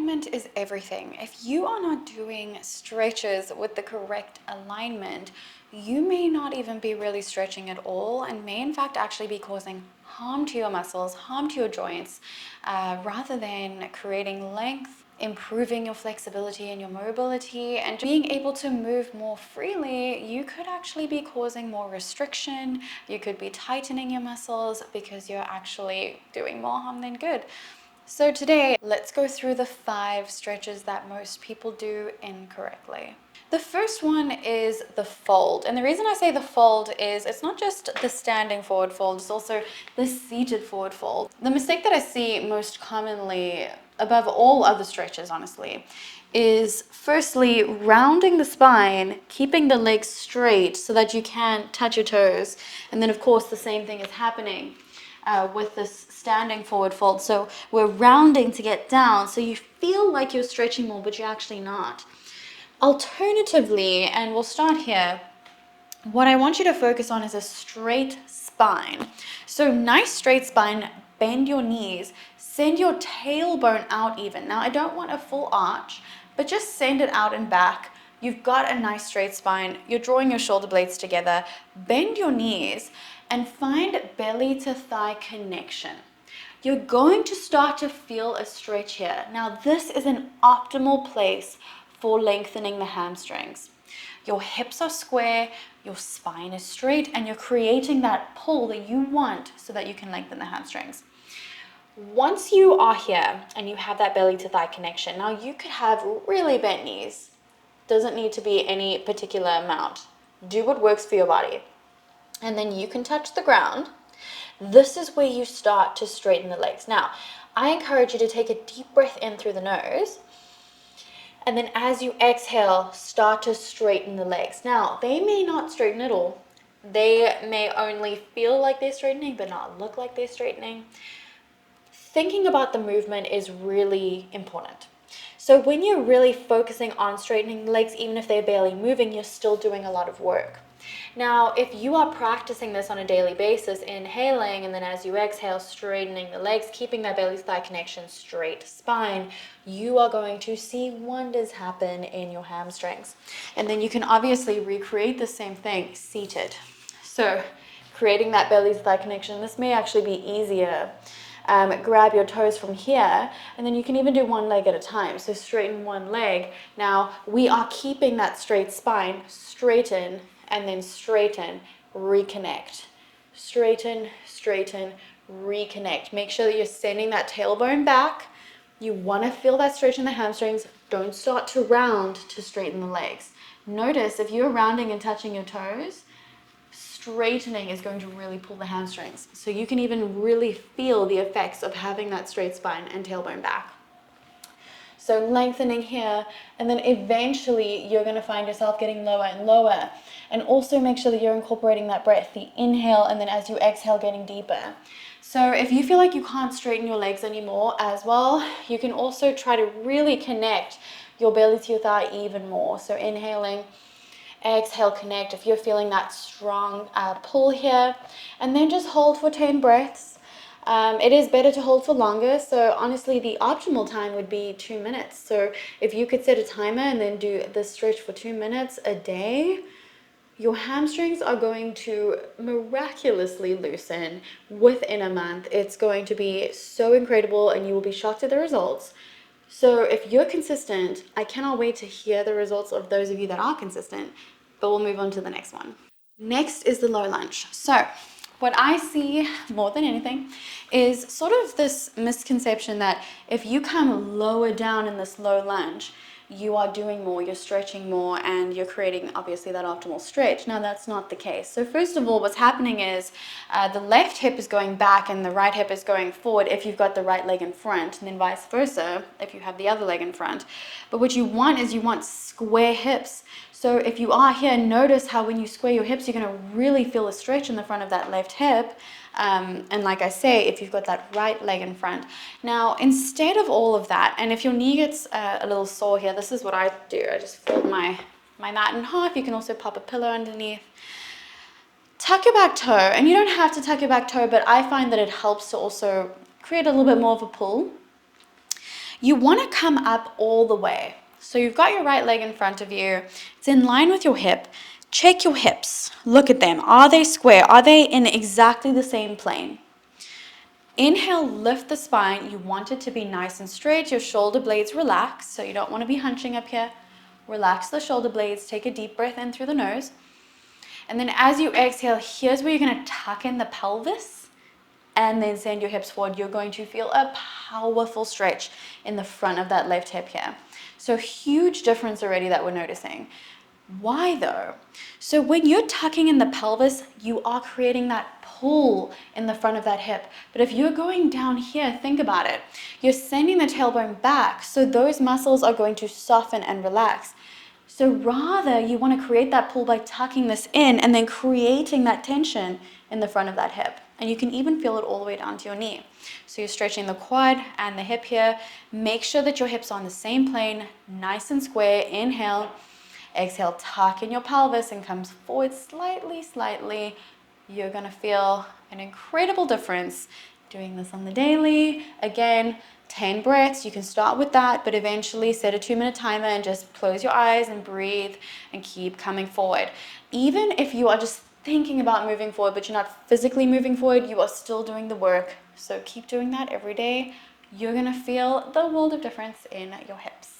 alignment is everything. If you are not doing stretches with the correct alignment, you may not even be really stretching at all and may in fact actually be causing harm to your muscles, harm to your joints, rather than creating length, improving your flexibility and your mobility, and being able to move more freely. You could actually be causing more restriction. You could be tightening your muscles because you're actually doing more harm than good. So today, let's go through the 5 stretches that most people do incorrectly. The first one is the fold. And the reason I say the fold is it's not just the standing forward fold, it's also the seated forward fold. The mistake that I see most commonly, above all other stretches, honestly, is firstly rounding the spine, keeping the legs straight so that you can touch your toes. And then of course the same thing is happening with this standing forward fold. So we're rounding to get down, so you feel like you're stretching more, but you're actually not. Alternatively, and we'll start here, what I want you to focus on is a straight spine. So nice straight spine, bend your knees, send your tailbone out even. Now I don't want a full arch, but just send it out and back. You've got a nice straight spine, you're drawing your shoulder blades together, bend your knees and find belly to thigh connection. You're going to start to feel a stretch here. Now this is an optimal place for lengthening the hamstrings. Your hips are square, your spine is straight, and you're creating that pull that you want so that you can lengthen the hamstrings. Once you are here and you have that belly to thigh connection, now you could have really bent knees. Doesn't need to be any particular amount. Do what works for your body. And then you can touch the ground. This is where you start to straighten the legs. Now, I encourage you to take a deep breath in through the nose. And then as you exhale, start to straighten the legs. Now, they may not straighten at all. They may only feel like they're straightening, but not look like they're straightening. Thinking about the movement is really important. So when you're really focusing on straightening the legs, even if they're barely moving, you're still doing a lot of work. Now, if you are practicing this on a daily basis, inhaling, and then as you exhale, straightening the legs, keeping that belly to thigh connection, straight spine, you are going to see wonders happen in your hamstrings. And then you can obviously recreate the same thing seated. So creating that belly to thigh connection, this may actually be easier. Grab your toes from here, and then you can even do one leg at a time. So straighten one leg. Now we are keeping that straight spine, straighten, and then straighten, reconnect. Straighten, straighten, reconnect. Make sure that you're sending that tailbone back. You want to feel that stretch in the hamstrings. Don't start to round to straighten the legs. Notice if you're rounding and touching your toes, straightening is going to really pull the hamstrings. So you can even really feel the effects of having that straight spine and tailbone back. So lengthening here, and then eventually you're going to find yourself getting lower and lower. And also make sure that you're incorporating that breath, the inhale, and then as you exhale, getting deeper. So if you feel like you can't straighten your legs anymore as well, you can also try to really connect your belly to your thigh even more. So inhaling, exhale, connect if you're feeling that strong pull here, and then just hold for 10 breaths. It is better to hold for longer, so honestly the optimal time would be 2 minutes. So if you could set a timer and then do this stretch for 2 minutes a day, your hamstrings are going to miraculously loosen within a month. It's going to be so incredible and you will be shocked at the results. So if you're consistent, I cannot wait to hear the results of those of you that are consistent, but we'll move on to the next one. Next is the low lunge. So what I see more than anything is sort of this misconception that if you come lower down in this low lunge, you are doing more, you're stretching more, and you're creating obviously that optimal stretch. Now that's not the case. So first of all, what's happening is the left hip is going back and the right hip is going forward if you've got the right leg in front, and then vice versa if you have the other leg in front. But what you want is you want square hips. So if you are here, notice how when you square your hips, you're going to really feel a stretch in the front of that left hip. And like I say, if you've got that right leg in front. Now, instead of all of that, and if your knee gets a little sore here, this is what I do. I just fold my mat in half. You can also pop a pillow underneath. Tuck your back toe, and you don't have to tuck your back toe, but I find that it helps to also create a little bit more of a pull. You want to come up all the way. So you've got your right leg in front of you. It's in line with your hip. Check your hips. Look at them. Are they square? Are they in exactly the same plane? Inhale, lift the spine. You want it to be nice and straight. Your shoulder blades relax, so you don't want to be hunching up here. Relax the shoulder blades. Take a deep breath in through the nose. And then as you exhale, here's where you're going to tuck in the pelvis and then send your hips forward. You're going to feel a powerful stretch in the front of that left hip here. So huge difference already that we're noticing. Why though? So when you're tucking in the pelvis, you are creating that pull in the front of that hip. But if you're going down here, think about it. You're sending the tailbone back, so those muscles are going to soften and relax. So rather, you want to create that pull by tucking this in and then creating that tension in the front of that hip. And you can even feel it all the way down to your knee. So you're stretching the quad and the hip here. Make sure that your hips are on the same plane, nice and square. Inhale. Exhale, tuck in your pelvis and comes forward slightly. You're going to feel an incredible difference doing this on the daily. Again, 10 breaths. You can start with that, but eventually set a 2-minute timer and just close your eyes and breathe and keep coming forward. Even if you are just thinking about moving forward, but you're not physically moving forward, you are still doing the work. So keep doing that every day. You're going to feel the world of difference in your hips.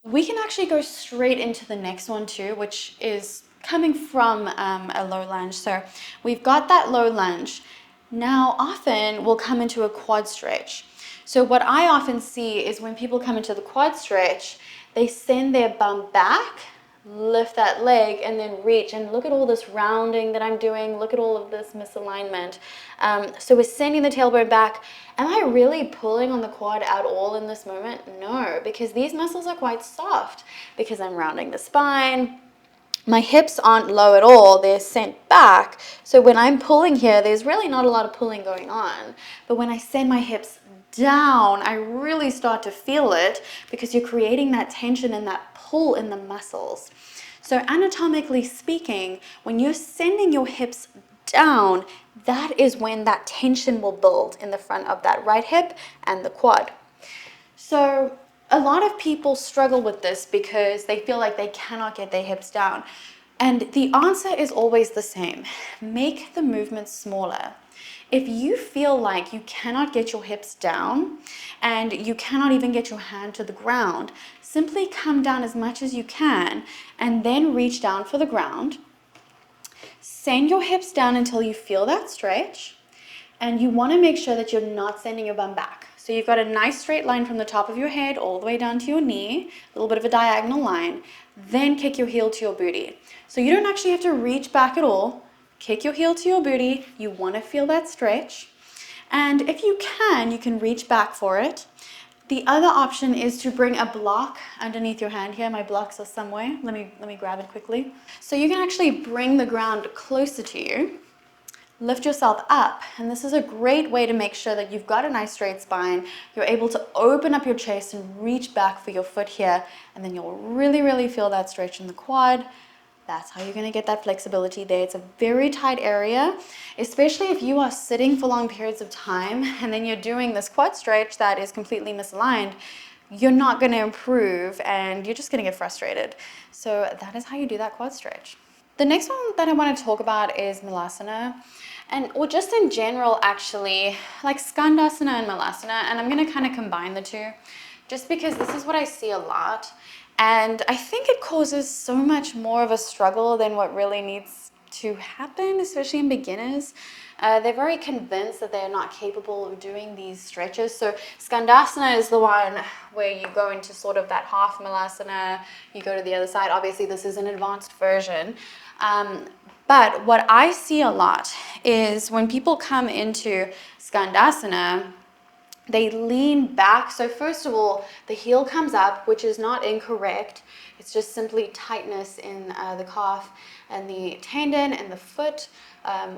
We can actually go straight into the next one too, which is coming from a low lunge. So we've got that low lunge. Now often we'll come into a quad stretch. So what I often see is when people come into the quad stretch, they send their bum back, lift that leg, and then reach. And look at all this rounding that I'm doing. Look at all of this misalignment. So we're sending the tailbone back. Am I really pulling on the quad at all in this moment? No, because these muscles are quite soft because I'm rounding the spine. My hips aren't low at all, they're sent back. So when I'm pulling here, there's really not a lot of pulling going on. But when I send my hips down, I really start to feel it because you're creating that tension and that pull in the muscles. So anatomically speaking, when you're sending your hips down, that is when that tension will build in the front of that right hip and the quad. So a lot of people struggle with this because they feel like they cannot get their hips down. And the answer is always the same. Make the movement smaller. If you feel like you cannot get your hips down and you cannot even get your hand to the ground, simply come down as much as you can and then reach down for the ground. Send your hips down until you feel that stretch. And you want to make sure that you're not sending your bum back. So you've got a nice straight line from the top of your head all the way down to your knee, a little bit of a diagonal line. Then kick your heel to your booty. So you don't actually have to reach back at all. Kick your heel to your booty. You want to feel that stretch. And if you can reach back for it. The other option is to bring a block underneath your hand here. My blocks are somewhere. Let me grab it quickly. So you can actually bring the ground closer to you. Lift yourself up, and this is a great way to make sure that you've got a nice straight spine. You're able to open up your chest and reach back for your foot here, and then you'll really feel that stretch in the quad. That's how you're going to get that flexibility there. It's a very tight area, especially if you are sitting for long periods of time and then you're doing this quad stretch that is completely misaligned. You're not going to improve and you're just going to get frustrated. So that is how you do that quad stretch. The next one that I want to talk about is malasana, or just in general actually, like Skandasana and malasana, and I'm going to kind of combine the two just because this is what I see a lot. And I think it causes so much more of a struggle than what really needs to happen, especially in beginners. They're very convinced that they're not capable of doing these stretches. So Skandasana is the one where you go into sort of that half malasana, you go to the other side. Obviously, this is an advanced version. But what I see a lot is when people come into Skandasana, they lean back. So first of all, the heel comes up, which is not incorrect. It's just simply tightness in the calf and the tendon and the foot,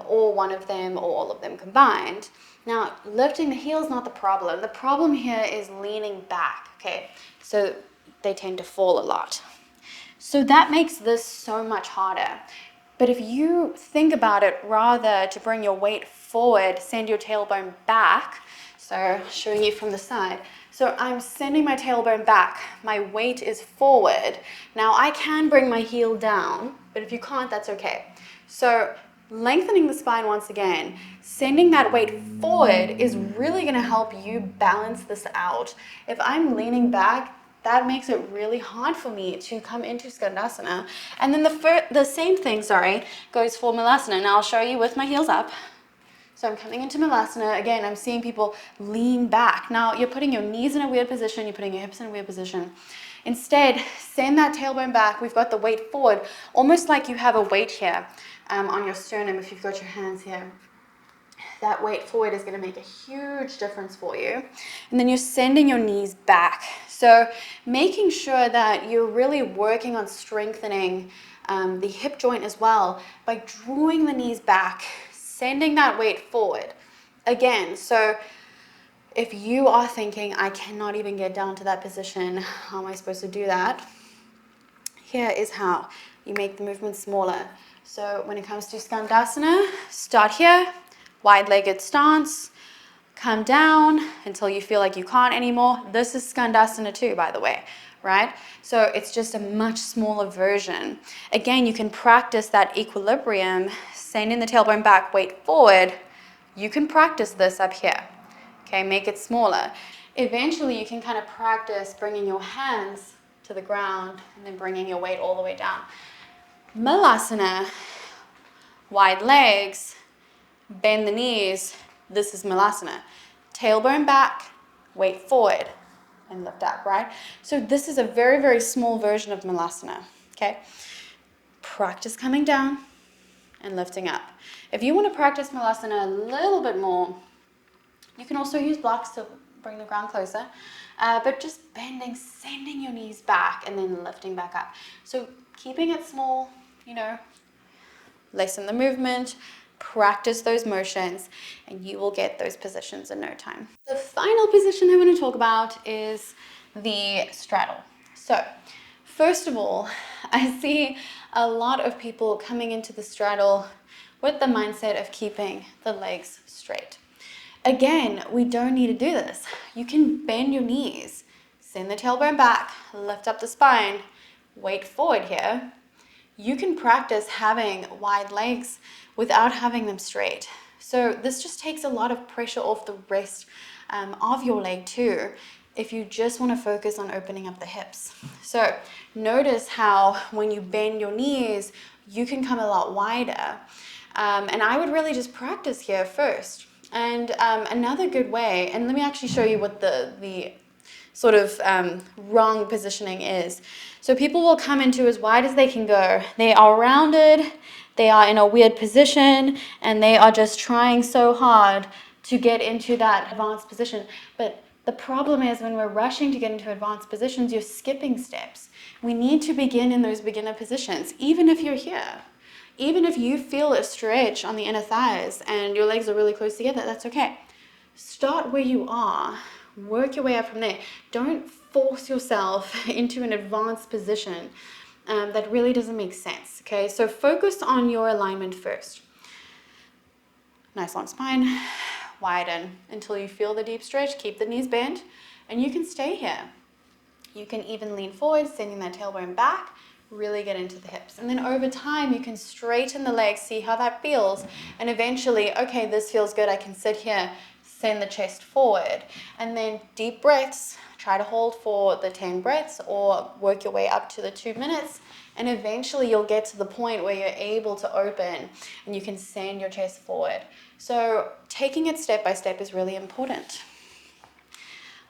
or one of them or all of them combined. Now, lifting the heel is not the problem. The problem here is leaning back, okay? So they tend to fall a lot. So that makes this so much harder. But if you think about it, rather to bring your weight forward, send your tailbone back. So showing you from the side, So I'm sending my tailbone back. My weight is forward. Now I can bring my heel down, but if you can't, that's okay. So lengthening the spine once again, sending that weight forward is really going to help you balance this out. If I'm leaning back, that makes it really hard for me to come into Skandasana. And then the same thing, goes for malasana. Now I'll show you with my heels up. So I'm coming into malasana. Again, I'm seeing people lean back. Now you're putting your knees in a weird position. You're putting your hips in a weird position. Instead, send that tailbone back. We've got the weight forward, almost like you have a weight here on your sternum if you've got your hands here. That weight forward is going to make a huge difference for you. And then you're sending your knees back. So making sure that you're really working on strengthening the hip joint as well by drawing the knees back, sending that weight forward. Again, so if you are thinking, I cannot even get down to that position, how am I supposed to do that? Here is how you make the movement smaller. So when it comes to Skandasana, start here, wide-legged stance, come down until you feel like you can't anymore. This is Skandasana too, by the way, right? So it's just a much smaller version. Again, you can practice that equilibrium, sending the tailbone back, weight forward. You can practice this up here, okay? Make it smaller. Eventually, you can kind of practice bringing your hands to the ground and then bringing your weight all the way down. Malasana, wide legs, bend the knees. This is malasana. Tailbone back, weight forward, and lift up, right? So this is a very, very small version of malasana, okay? Practice coming down and lifting up. If you want to practice malasana a little bit more, you can also use blocks to bring the ground closer, but just bending, sending your knees back, and then lifting back up. So keeping it small, lessen the movement, practice those motions, and you will get those positions in no time. The final position I want to talk about is the straddle. So first of all, I see a lot of people coming into the straddle with the mindset of keeping the legs straight. Again, we don't need to do this. You can bend your knees, send the tailbone back, lift up the spine, weight forward here. You can practice having wide legs without having them straight. So this just takes a lot of pressure off the rest of your leg too, if you just want to focus on opening up the hips. So notice how when you bend your knees, you can come a lot wider. And I would really just practice here first. And another good way, and let me actually show you what the sort of wrong positioning is. So people will come into as wide as they can go. They are rounded, they are in a weird position, and they are just trying so hard to get into that advanced position. But the problem is when we're rushing to get into advanced positions, you're skipping steps. We need to begin in those beginner positions, even if you're here. Even if you feel a stretch on the inner thighs and your legs are really close together, that's okay. Start where you are. Work your way up from there. Don't force yourself into an advanced position that really doesn't make sense, okay? So focus on your alignment first. Nice long spine, widen until you feel the deep stretch. Keep the knees bent, and you can stay here. You can even lean forward, sending that tailbone back, really get into the hips. And then over time, you can straighten the legs, see how that feels, and eventually, okay, this feels good, I can sit here, send the chest forward. And then deep breaths, try to hold for the 10 breaths or work your way up to the 2 minutes, and eventually you'll get to the point where you're able to open and you can send your chest forward. So taking it step by step is really important.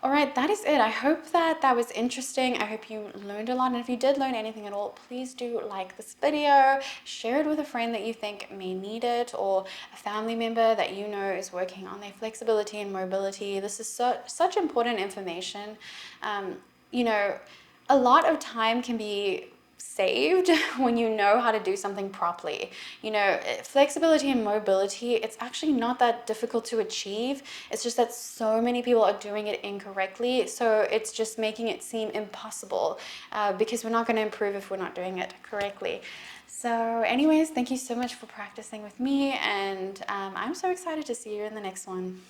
All right, that is it. I hope that was interesting. I hope you learned a lot. And if you did learn anything at all, please do like this video, share it with a friend that you think may need it, or a family member that you know is working on their flexibility and mobility. This is such important information. A lot of time can be saved when you know how to do something properly. Flexibility and mobility, it's actually not that difficult to achieve. It's just that so many people are doing it incorrectly. So it's just making it seem impossible because we're not going to improve if we're not doing it correctly. So anyways, thank you so much for practicing with me, and I'm so excited to see you in the next one.